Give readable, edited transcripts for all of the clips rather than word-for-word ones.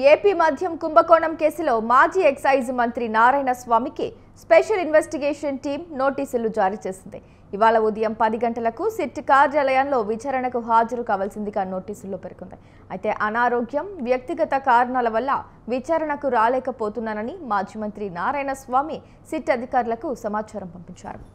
AP మద్యం కుంభకోణం కేసులో మాజీ ఎక్సైజ్ మంత్రి నారాయణ స్వామికి స్పెషల్ ఇన్వెస్టిగేషన్ టీం నోటీసులు జారీ చేసింది. ఇవాళ ఉదయం 10 గంటలకు సిట్ కార్యాలయంలో విచారణకు హాజరు కావాల్సిందిగా నోటీసుల్లో పేర్కొంది. అయితే అనారోగ్యం, వ్యక్తిగత కారణాల వల్ల విచారణకు రాలేకపోతున్నానని మాజీ మంత్రి నారాయణ స్వామి సిట్ అధికారులకు సమాచారం పంపించారు.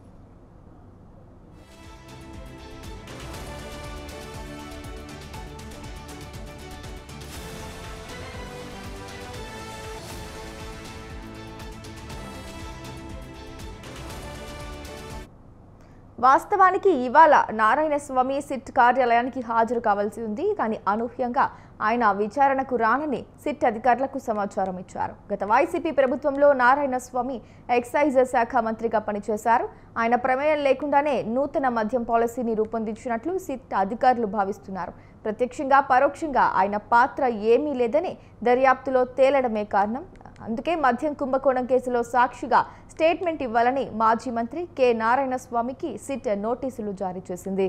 వాస్తవానికి ఇవాళ నారాయణ స్వామి సిట్ కార్యాలయానికి హాజరు కావాల్సి ఉంది. కానీ అనూహ్యంగా ఆయన విచారణకు రానని సిట్ అధికారులకు సమాచారం ఇచ్చారు. గత వైసీపీ ప్రభుత్వంలో నారాయణ స్వామి ఎక్సైజ్ శాఖ మంత్రిగా పనిచేశారు. ఆయన ప్రమేయం లేకుండానే నూతన మద్యం పాలసీని రూపొందించినట్లు సిట్ అధికారులు భావిస్తున్నారు. ప్రత్యక్షంగా పరోక్షంగా ఆయన పాత్ర ఏమీ లేదని దర్యాప్తులో తేలడమే కారణం. అందుకే మద్యం కుంభకోణం కేసులో సాక్షిగా స్టేట్మెంట్ ఇవ్వాలని మాజీ మంత్రి కె నారాయణ స్వామికి సిట్ నోటీసులు జారీ చేసింది.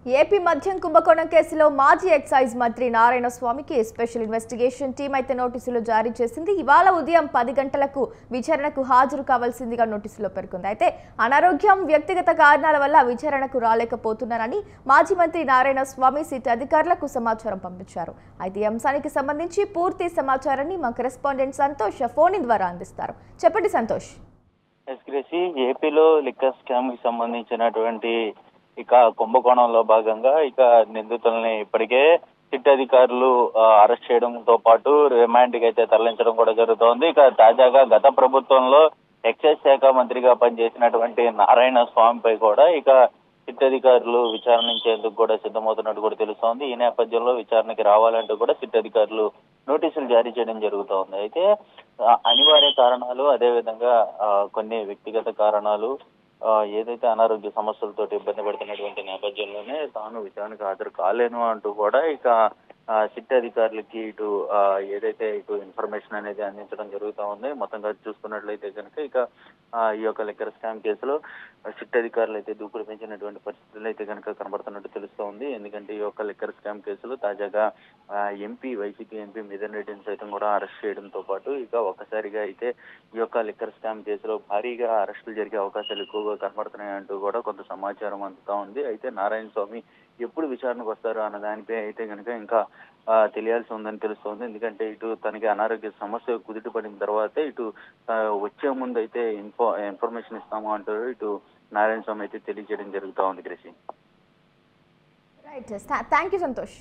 ఏపీ మద్యం కుంభకోణం కేసులో మాజీ ఎక్సైజ్ మంత్రి నారాయణ స్వామికి స్పెషల్ ఇన్వెస్టిగేషన్ టీం అయితే నోటీసులు జారీ చేసింది. ఇవాళ ఉదయం 10 గంటలకు విచారణకు హాజరు కావాల్సిందిగా నోటీసులో పేర్కొంది. అయితే అనారోగ్యం, వ్యక్తిగత కారణాల వల్ల విచారణకు రాలేకపోతున్నారని మాజీ మంత్రి నారాయణ స్వామి సిట్ అధికారులకు సమాచారం పంపించారు. అయితే ఈ అంశానికి సంబంధించి పూర్తి సమాచారాన్ని మా కరెస్పాండెంట్ సంతోష్ ఫోన్ ద్వారా అందిస్తారు. చెప్పండి సంతోష్. ఏపీలో లిక్కర్ స్కామ్ కి సంబంధించినటువంటి ఇక కుంభకోణంలో భాగంగా ఇక నిందితుల్ని ఇప్పటికే సిట్ అధికారులు అరెస్ట్ చేయడంతో పాటు రిమాండ్ కి అయితే తరలించడం కూడా జరుగుతోంది. ఇక తాజాగా గత ప్రభుత్వంలో ఎక్సైజ్ శాఖ మంత్రిగా పనిచేసినటువంటి నారాయణ స్వామిపై కూడా ఇక సిట్ అధికారులు విచారించేందుకు కూడా సిద్ధమవుతున్నట్టు కూడా తెలుస్తోంది. ఈ నేపథ్యంలో విచారణకి రావాలంటూ కూడా సిట్ అధికారులు నోటీసులు జారీ చేయడం జరుగుతోంది. అయితే అనివార్య కారణాలు, అదేవిధంగా కొన్ని వ్యక్తిగత కారణాలు, ఏదైతే అనారోగ్య సమస్యలతో ఇబ్బంది పడుతున్నటువంటి నేపథ్యంలోనే తాను విచారణకు హాజరు కాలేను అంటూ కూడా ఇక సిట్ అధికారులకి ఏదైతే ఇన్ఫర్మేషన్ అనేది అందించడం జరుగుతూ ఉంది. మొత్తంగా చూసుకున్నట్లయితే కనుక ఇక ఈ యొక్క లిక్కర్ స్కామ్ కేసులో సిట్ అధికారులు అయితే దూకుడు పెంచినటువంటి పరిస్థితులు అయితే కనుక కనబడుతున్నట్టు తెలుస్తోంది. ఎందుకంటే ఈ యొక్క లిక్కర్ స్కామ్ కేసులో తాజాగా వైసీపీ ఎంపీ మిథున్ రెడ్డిని సైతం కూడా అరెస్ట్ చేయడంతో పాటు ఇక ఒక్కసారిగా అయితే ఈ యొక్క లిక్కర్ స్కామ్ కేసులో భారీగా అరెస్టులు జరిగే అవకాశాలు ఎక్కువగా కనబడుతున్నాయంటూ కూడా కొంత సమాచారం అందుతా ఉంది. అయితే నారాయణ స్వామి ఎప్పుడు విచారణకు వస్తారు అన్న దానిపై అయితే కనుక ఇంకా తెలియాల్సి ఉందని తెలుస్తోంది. ఎందుకంటే తనకి అనారోగ్య సమస్య కుదిటి పడిన తర్వాతే వచ్చే ముందు అయితే ఇన్ఫర్మేషన్ ఇస్తాము అంటూ నారాయణ స్వామి అయితే తెలియజేయడం జరుగుతూ ఉంది. Right, thank you Santosh.